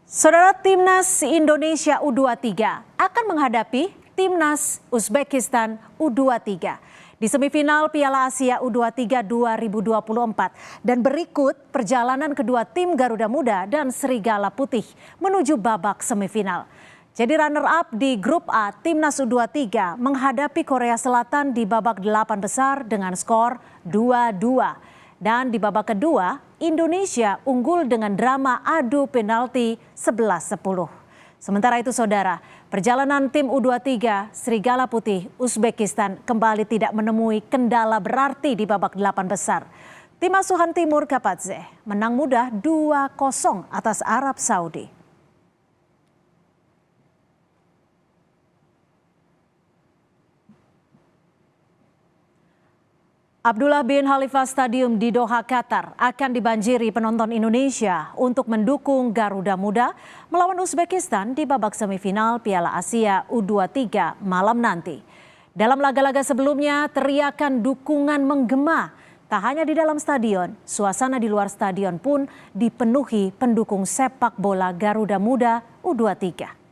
Saudara, Timnas Indonesia U23 akan menghadapi Timnas Uzbekistan U23 di semifinal Piala Asia U23 2024. Dan berikut perjalanan kedua tim Garuda Muda dan Serigala Putih menuju babak semifinal. Jadi runner-up di grup A, Timnas U23 menghadapi Korea Selatan di babak 8 besar dengan skor 2-2. Dan di babak kedua, Indonesia unggul dengan drama adu penalti 11-10. Sementara itu saudara, perjalanan tim U23 Serigala Putih Uzbekistan kembali tidak menemui kendala berarti di babak 8 besar. Tim asuhan Timur Kapadze menang mudah 2-0 atas Arab Saudi. Abdullah bin Khalifa Stadium di Doha, Qatar akan dibanjiri penonton Indonesia untuk mendukung Garuda Muda melawan Uzbekistan di babak semifinal Piala Asia U23 malam nanti. Dalam laga-laga sebelumnya, teriakan dukungan menggema. Tak hanya di dalam stadion, suasana di luar stadion pun dipenuhi pendukung sepak bola Garuda Muda U23.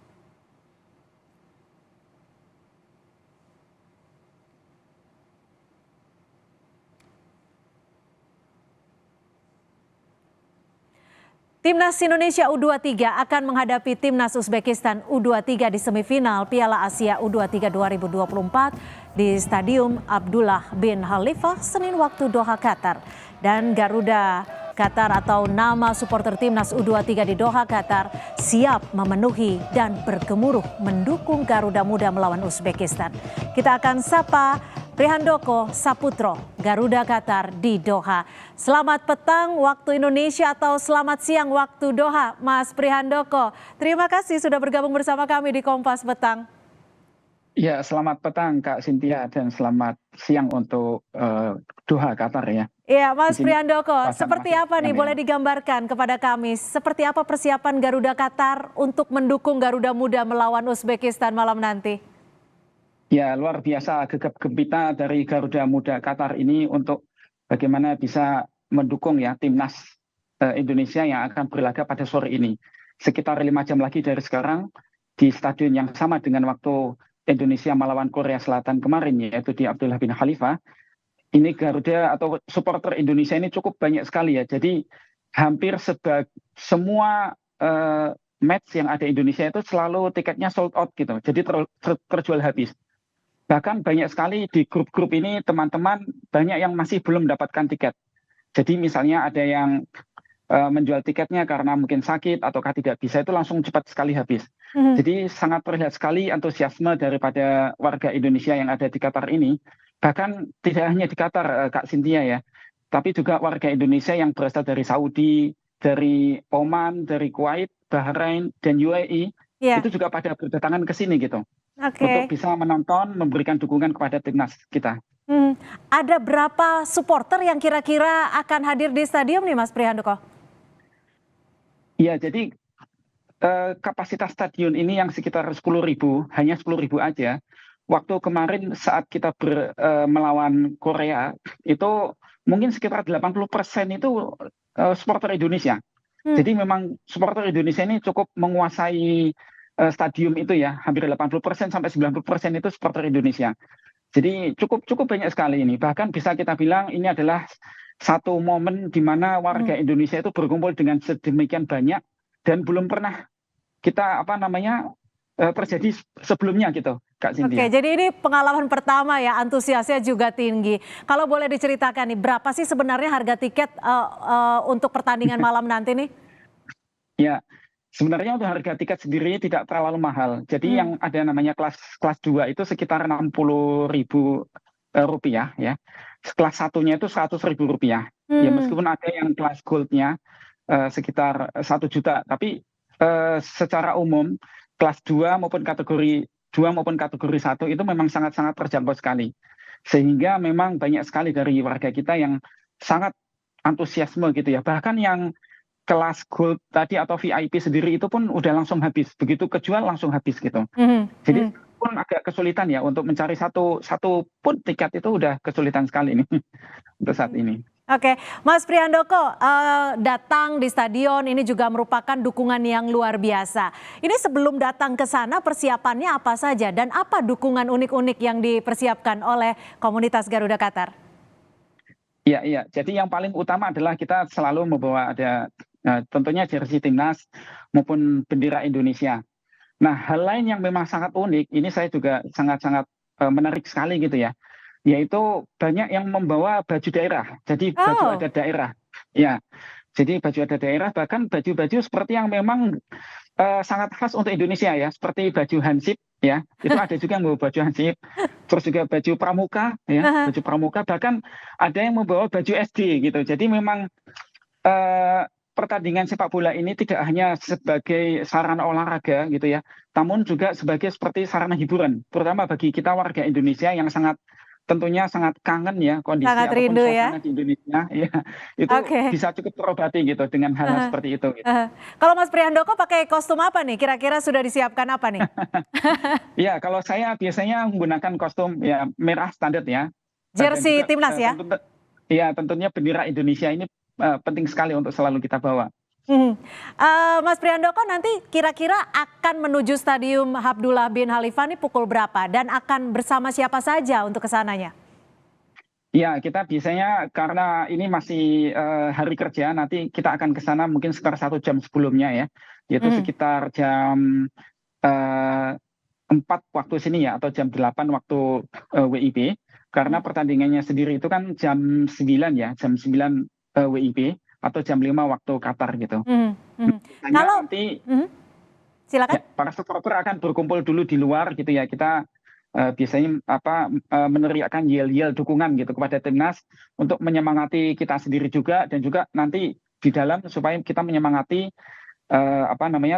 Timnas Indonesia U23 akan menghadapi Timnas Uzbekistan U23 di semifinal Piala Asia U23 2024 di Stadium Abdullah bin Khalifa, Senin waktu Doha, Qatar. Dan Garuda Qatar atau nama supporter Timnas U23 di Doha, Qatar siap memenuhi dan bergemuruh mendukung Garuda Muda melawan Uzbekistan. Kita akan sapa Prihandoko Saputro, Garuda Qatar di Doha. Selamat petang waktu Indonesia atau selamat siang waktu Doha, Mas Prihandoko. Terima kasih sudah bergabung bersama kami di Kompas Petang. Ya, selamat petang Kak Cynthia dan selamat siang untuk Doha, Qatar ya. Iya, Mas Prihandoko, seperti apa nih boleh digambarkan kepada kami? Seperti apa persiapan Garuda Qatar untuk mendukung Garuda Muda melawan Uzbekistan malam nanti? Ya, luar biasa gegap gempita dari Garuda Muda Qatar ini untuk bagaimana bisa mendukung ya timnas Indonesia yang akan berlaga pada sore ini. Sekitar 5 jam lagi dari sekarang di stadion yang sama dengan waktu Indonesia melawan Korea Selatan kemarin, yaitu di Abdullah bin Khalifa. Ini Garuda atau supporter Indonesia ini cukup banyak sekali ya. Jadi hampir semua match yang ada di Indonesia itu selalu tiketnya sold out gitu. Jadi terjual habis. Bahkan banyak sekali di grup-grup ini teman-teman banyak yang masih belum mendapatkan tiket. Jadi misalnya ada yang menjual tiketnya karena mungkin sakit ataukah tidak bisa, itu langsung cepat sekali habis. Jadi sangat terlihat sekali antusiasme daripada warga Indonesia yang ada di Qatar ini. Bahkan tidak hanya di Qatar, Kak Cynthia ya, tapi juga warga Indonesia yang berasal dari Saudi, dari Oman, dari Kuwait, Bahrain, dan UAE, itu juga pada berdatangan ke sini gitu. Untuk bisa menonton, memberikan dukungan kepada timnas kita. Ada berapa supporter yang kira-kira akan hadir di stadium nih Mas Prihandoko? Iya, jadi kapasitas stadion ini yang sekitar 10.000, hanya 10.000 aja. Waktu kemarin saat kita melawan Korea, itu mungkin sekitar 80% itu supporter Indonesia. Jadi memang supporter Indonesia ini cukup menguasai stadium itu ya, hampir 80% sampai 90% itu supporter Indonesia. Jadi cukup banyak sekali ini. Bahkan bisa kita bilang ini adalah satu momen di mana warga Indonesia itu berkumpul dengan sedemikian banyak dan belum pernah kita terjadi sebelumnya gitu, Kak Cynthia. Oke, jadi ini pengalaman pertama ya, antusiasnya juga tinggi. Kalau boleh diceritakan nih, berapa sih sebenarnya harga tiket untuk pertandingan malam nanti nih? Ya, sebenarnya untuk harga tiket sendiri tidak terlalu mahal. Jadi yang ada namanya kelas 2 itu sekitar 60.000 rupiah ya. Kelas satunya itu 100.000 rupiah. Ya meskipun ada yang kelas goldnya sekitar 1 juta. Tapi secara umum kelas 2 maupun kategori 1 itu memang sangat-sangat terjangkau sekali. Sehingga memang banyak sekali dari warga kita yang sangat antusiasme gitu ya. Bahkan yang kelas gold tadi atau VIP sendiri itu pun udah langsung habis. Begitu kejual langsung habis gitu. Jadi pun agak kesulitan ya untuk mencari satu pun tiket itu udah kesulitan sekali nih untuk saat ini. Oke, Mas Prihandoko, datang di stadion ini juga merupakan dukungan yang luar biasa. Ini sebelum datang ke sana persiapannya apa saja dan apa dukungan unik-unik yang dipersiapkan oleh komunitas Garuda Qatar? Iya, iya. Jadi yang paling utama adalah kita selalu membawa ada tentunya jersey timnas maupun bendera Indonesia. Nah, hal lain yang memang sangat unik, ini saya juga sangat-sangat menarik sekali gitu ya, yaitu banyak yang membawa baju daerah. Jadi baju Oh, adat daerah. Ya, jadi baju adat daerah bahkan baju-baju seperti yang memang sangat khas untuk Indonesia ya, seperti baju Hansip ya, itu ada juga yang membawa baju Hansip, terus juga baju pramuka ya, baju pramuka, bahkan ada yang membawa baju SD gitu. Jadi memang pertandingan sepak bola ini tidak hanya sebagai sarana olahraga gitu ya, namun juga sebagai seperti sarana hiburan, terutama bagi kita warga Indonesia yang tentunya sangat kangen ya kondisi sangat ataupun rindu ya. suasana di Indonesia, ya itu Oke. bisa cukup terobati gitu dengan hal-hal seperti itu. Gitu. Kalau Mas Prihandoko pakai kostum apa nih? Kira-kira sudah disiapkan apa nih? Ya, kalau saya biasanya menggunakan kostum ya merah standar ya, dan Jersey juga timnas ya? ya tentunya bendera Indonesia ini penting sekali untuk selalu kita bawa. Mhm. Mas Prihandoko nanti kira-kira akan menuju Stadium Abdullah bin Khalifah nih pukul berapa dan akan bersama siapa saja untuk kesananya? Ya, kita biasanya karena ini masih hari kerja, nanti kita akan ke sana mungkin sekitar 1 jam sebelumnya ya, yaitu Mhm. sekitar jam 4 waktu sini ya, atau jam 8 waktu WIB, karena Mhm. pertandingannya sendiri itu kan jam 9 ya, jam 9 WIB, atau jam 5 waktu Qatar gitu. Mhm. Mhm. Biasanya Kalau nanti mhm, silakan. ya, para supporter akan berkumpul dulu di luar gitu ya. Kita biasanya meneriakkan yel-yel dukungan gitu kepada timnas untuk menyemangati kita sendiri juga dan juga nanti di dalam supaya kita menyemangati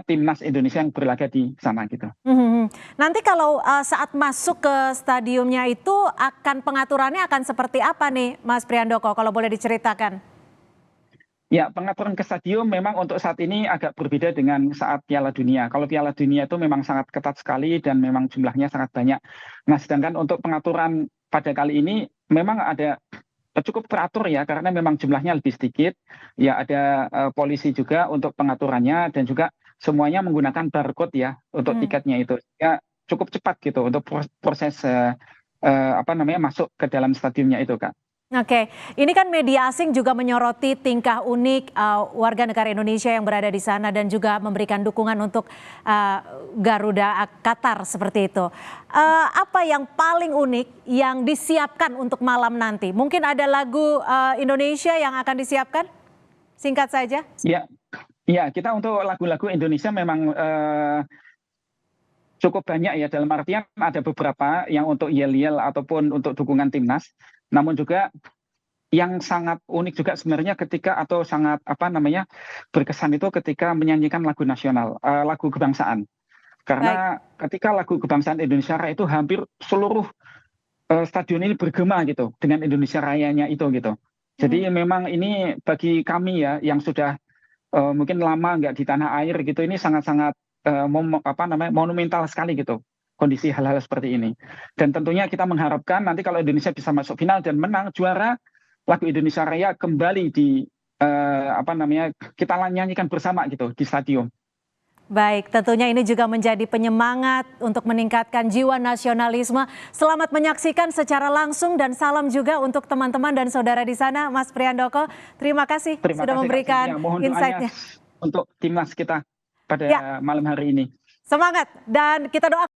timnas Indonesia yang berlaga di sana gitu. Mhm. Nanti kalau, saat masuk ke stadiumnya itu akan pengaturannya akan seperti apa nih Mas Prihandoko kalau boleh diceritakan? Ya, pengaturan ke stadium memang untuk saat ini agak berbeda dengan saat Piala Dunia. Kalau Piala Dunia itu memang sangat ketat sekali dan memang jumlahnya sangat banyak. Nah, sedangkan untuk pengaturan pada kali ini memang ada cukup teratur ya karena memang jumlahnya lebih sedikit. Ya, ada polisi juga untuk pengaturannya dan juga semuanya menggunakan barcode ya untuk Mhm. tiketnya itu. Ya, cukup cepat gitu untuk proses masuk ke dalam stadiumnya itu, Kak. Oke, ini kan media asing juga menyoroti tingkah unik warga negara Indonesia yang berada di sana dan juga memberikan dukungan untuk Garuda Qatar seperti itu. Apa yang paling unik yang disiapkan untuk malam nanti? Mungkin ada lagu Indonesia yang akan disiapkan? Singkat saja. Ya, ya kita untuk lagu-lagu Indonesia memang cukup banyak ya, dalam artian ada beberapa yang untuk yel-yel ataupun untuk dukungan timnas, namun juga yang sangat unik juga sebenarnya ketika atau sangat berkesan itu ketika menyanyikan lagu nasional, lagu kebangsaan. Baik. Karena ketika lagu kebangsaan Indonesia Raya itu hampir seluruh stadion ini bergema gitu dengan Indonesia Rayanya itu gitu. Mhm. Jadi memang ini bagi kami ya yang sudah mungkin lama nggak di tanah air gitu, ini sangat-sangat monumental sekali gitu kondisi hal-hal seperti ini. Dan tentunya kita mengharapkan nanti kalau Indonesia bisa masuk final dan menang juara, lagu Indonesia Raya kembali kita nyanyikan bersama gitu di stadion. Baik, tentunya ini juga menjadi penyemangat untuk meningkatkan jiwa nasionalisme. Selamat menyaksikan secara langsung dan salam juga untuk teman-teman dan saudara di sana, Mas Prihandoko. Terima kasih Terima sudah kasih Kak memberikan Cynthia, mohon doanya insight-nya. untuk timnas kita Ya, pada malam hari ini. semangat dan kita doakan